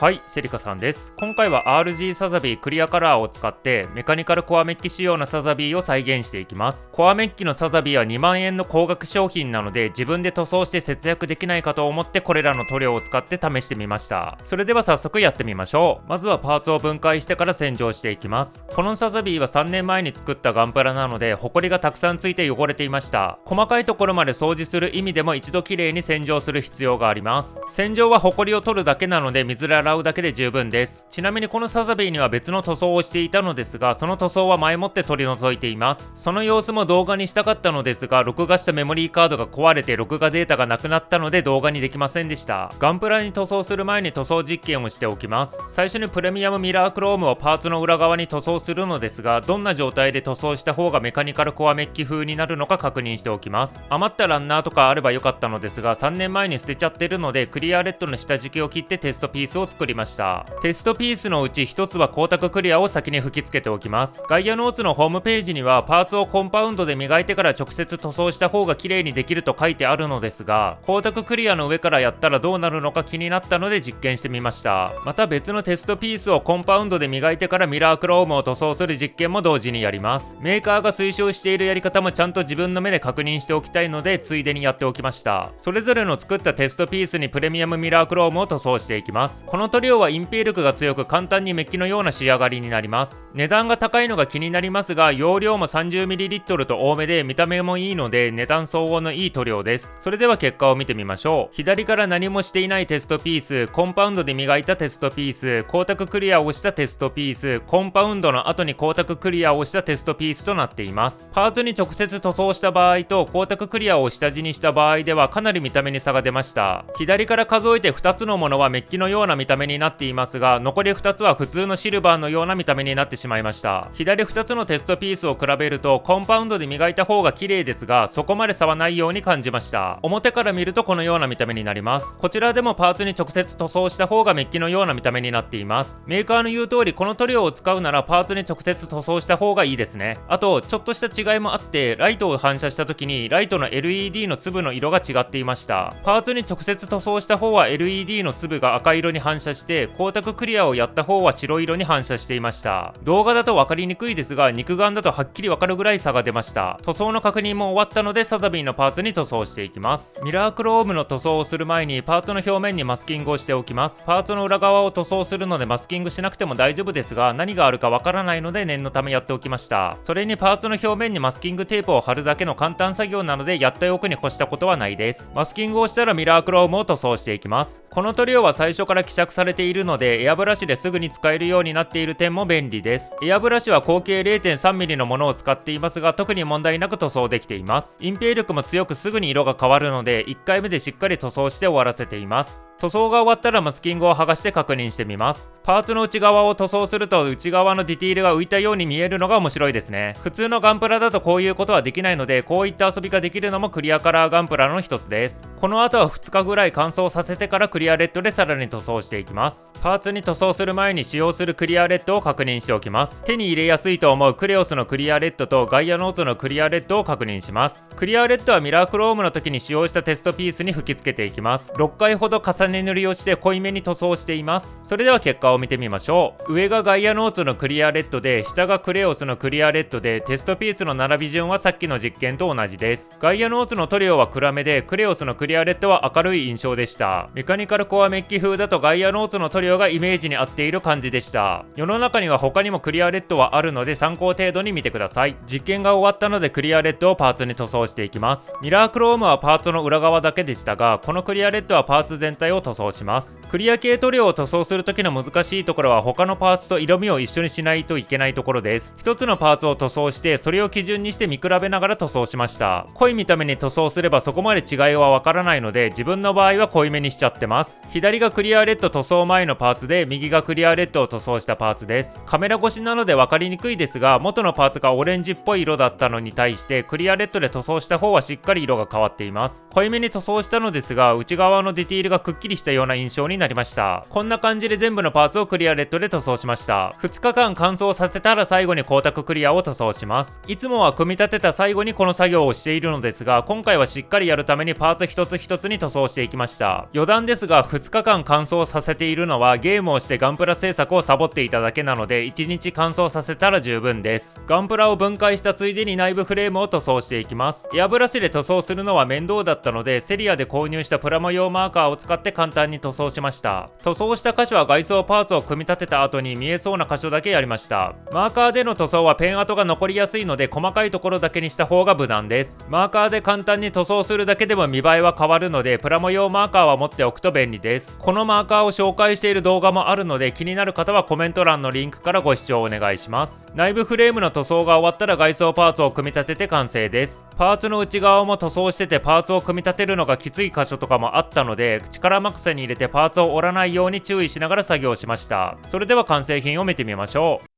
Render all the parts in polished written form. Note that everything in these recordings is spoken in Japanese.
はい、セリカさんです。今回は RG サザビークリアカラーを使ってメカニカルコアメッキ仕様のサザビーを再現していきます。コアメッキのサザビーは2万円の高額商品なので自分で塗装して節約できないかと思ってこれらの塗料を使って試してみました。それでは早速やってみましょう。まずはパーツを分解してから洗浄していきます。このサザビーは3年前に作ったガンプラなのでホコリがたくさんついて汚れていました。細かいところまで掃除する意味でも一度きれいに洗浄する必要があります。洗浄はホコリを取るだけなので水で洗うだけで十分です。ちなみにこのサザビーには別の塗装をしていたのですが、その塗装は前もって取り除いています。その様子も動画にしたかったのですが、録画したメモリーカードが壊れて録画データがなくなったので動画にできませんでした。ガンプラに塗装する前に塗装実験をしておきます。最初にプレミアムミラークロームをパーツの裏側に塗装するのですが、どんな状態で塗装した方がメカニカルコアメッキ風になるのか確認しておきます。余ったランナーとかあればよかったのですが、3年前に捨てちゃってるのでクリアレッドの下敷きを切ってテストピースを作りました。テストピースのうち1つは光沢クリアを先に吹き付けておきます。ガイアノーツのホームページにはパーツをコンパウンドで磨いてから直接塗装した方が綺麗にできると書いてあるのですが、光沢クリアの上からやったらどうなるのか気になったので実験してみました。また別のテストピースをコンパウンドで磨いてからミラークロームを塗装する実験も同時にやります。メーカーが推奨しているやり方もちゃんと自分の目で確認しておきたいのでついでにやっておきました。それぞれの作ったテストピースにプレミアムミラークロームを塗装していきます。この塗料は隠蔽力が強く簡単にメッキのような仕上がりになります。値段が高いのが気になりますが、容量も 30ml と多めで見た目もいいので値段相応のいい塗料です。それでは結果を見てみましょう。左から何もしていないテストピース、コンパウンドで磨いたテストピース、光沢クリアをしたテストピース、コンパウンドの後に光沢クリアをしたテストピースとなっています。パーツに直接塗装した場合と光沢クリアを下地にした場合ではかなり見た目に差が出ました。左から数えて2つのものはメッキのような見た目になっていますが、残り2つは普通のシルバーのような見た目になってしまいました。左2つのテストピースを比べるとコンパウンドで磨いた方が綺麗ですが、そこまで差はないように感じました。表から見るとこのような見た目になります。こちらでもパーツに直接塗装した方がメッキのような見た目になっています。メーカーの言う通りこの塗料を使うならパーツに直接塗装した方がいいですね。あとちょっとした違いもあって、ライトを反射した時にライトの LED の粒の色が違っていました。パーツに直接塗装した方は LED の粒が赤色に反射して、光沢クリアをやった方は白色に反射していました。動画だと分かりにくいですが、肉眼だとはっきり分かるぐらい差が出ました。塗装の確認も終わったのでサザビーのパーツに塗装していきます。ミラークロームの塗装をする前にパーツの表面にマスキングをしておきます。パーツの裏側を塗装するのでマスキングしなくても大丈夫ですが、何があるか分からないので念のためやっておきました。それにパーツの表面にマスキングテープを貼るだけの簡単作業なのでやっておくに越したことはないです。マスキングをしたらミラークロームを塗装していきます。この塗料は最初から希釈されているのでエアブラシですぐに使えるようになっている点も便利です。エアブラシは口径 0.3mm のものを使っていますが、特に問題なく塗装できています。隠蔽力も強くすぐに色が変わるので1回目でしっかり塗装して終わらせています。塗装が終わったらマスキングを剥がして確認してみます。パーツの内側を塗装すると内側のディティールが浮いたように見えるのが面白いですね。普通のガンプラだとこういうことはできないので、こういった遊びができるのもクリアカラーガンプラの一つです。この後は2日ぐらい乾燥させてからクリアレッドでさらに塗装していきます。パーツに塗装する前に使用するクリアレッドを確認しておきます。手に入れやすいと思うクレオスのクリアレッドとガイアノーツのクリアレッドを確認します。クリアレッドはミラークロームの時に使用したテストピースに吹き付けていきます。6回ほど重ね塗りをして濃いめに塗装しています。それでは結果を見てみましょう。上がガイアノーツのクリアレッドで、下がクレオスのクリアレッドで、テストピースの並び順はさっきの実験と同じです。ガイアノーツの塗料は暗めで、クレオスのクリアレッドは明るい印象でした。メカニカルコアメッキ風だとガイアノーツの塗料がイメージに合っている感じでした。世の中には他にもクリアレッドはあるので参考程度に見てください。実験が終わったのでクリアレッドをパーツに塗装していきます。ミラークロームはパーツの裏側だけでしたが、このクリアレッドはパーツ全体を塗装します。クリア系塗料を塗装する時の難しいところは他のパーツと色味を一緒にしないといけないところです。一つのパーツを塗装してそれを基準にして見比べながら塗装しました。濃い見た目に塗装すればそこまで違いはわからないので、自分の場合は濃いめにしちゃってます。左がクリアレッド塗装前のパーツで、右がクリアレッドを塗装したパーツです。カメラ越しなので分かりにくいですが、元のパーツがオレンジっぽい色だったのに対してクリアレッドで塗装した方はしっかり色が変わっています。濃いめに塗装したのですが、内側のディティールがくっきりしたような印象になりました。こんな感じで全部のパーツをクリアレッドで塗装しました。2日間乾燥させたら最後に光沢クリアを塗装します。いつもは組み立てた最後にこの作業をしているのですが、今回はしっかりやるためにパーツ一つ一つに塗装していきました。余談ですが、2日間乾燥させせているのはゲームをしてガンプラ製作をサボっていただけなので1日乾燥させたら十分です。ガンプラを分解したついでに内部フレームを塗装していきます。エアブラシで塗装するのは面倒だったのでセリアで購入したプラモ用マーカーを使って簡単に塗装しました。塗装した箇所は外装パーツを組み立てた後に見えそうな箇所だけやりました。マーカーでの塗装はペン跡が残りやすいので細かいところだけにした方が無難です。マーカーで簡単に塗装するだけでも見栄えは変わるのでプラモ用マーカーは持っておくと便利です。このマーカーを紹介している動画もあるので気になる方はコメント欄のリンクからご視聴お願いします。内部フレームの塗装が終わったら外装パーツを組み立てて完成です。パーツの内側も塗装しててパーツを組み立てるのがきつい箇所とかもあったので力マクセに入れてパーツを折らないように注意しながら作業しました。それでは完成品を見てみましょう。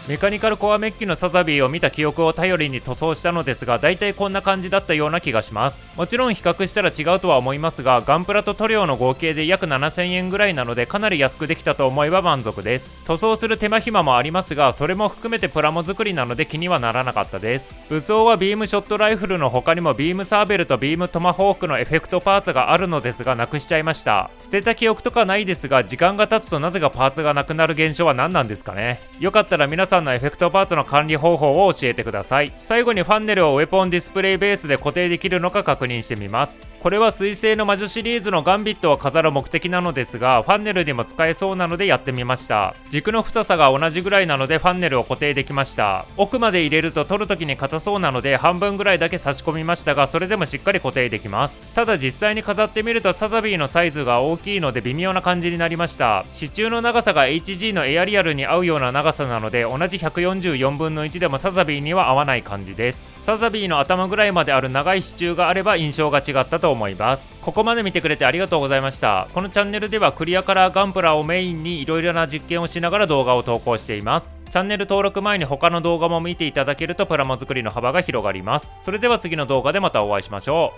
メカニカルコアメッキのサザビーを見た記憶を頼りに塗装したのですが、大体こんな感じだったような気がします。もちろん比較したら違うとは思いますが、ガンプラと塗料の合計で約7000円ぐらいなのでかなり安くできたと思えば満足です。塗装する手間暇もありますが、それも含めてプラモ作りなので気にはならなかったです。武装はビームショットライフルの他にもビームサーベルとビームトマホークのエフェクトパーツがあるのですが、なくしちゃいました。捨てた記憶とかないですが、時間が経つとなぜかパーツがなくなる現象は何なんですかね。よかったら皆さんのエフェクトパーツの管理方法を教えてください。最後にファンネルをウェポンディスプレイベースで固定できるのか確認してみます。これは水星の魔女シリーズのガンビットを飾る目的なのですが、ファンネルにも使えそうなのでやってみました。軸の太さが同じぐらいなのでファンネルを固定できました。奥まで入れると取るときに硬そうなので半分ぐらいだけ差し込みましたが、それでもしっかり固定できます。ただ実際に飾ってみるとサザビーのサイズが大きいので微妙な感じになりました。支柱の長さが HG のエアリアルに合うような長さなので、同じ144分の1でもサザビーには合わない感じです。サザビーの頭ぐらいまである長い支柱があれば印象が違ったと思います。ここまで見てくれてありがとうございました。このチャンネルではクリアカラーガンプラをメインにいろいろな実験をしながら動画を投稿しています。チャンネル登録前に他の動画も見ていただけるとプラモ作りの幅が広がります。それでは次の動画でまたお会いしましょう。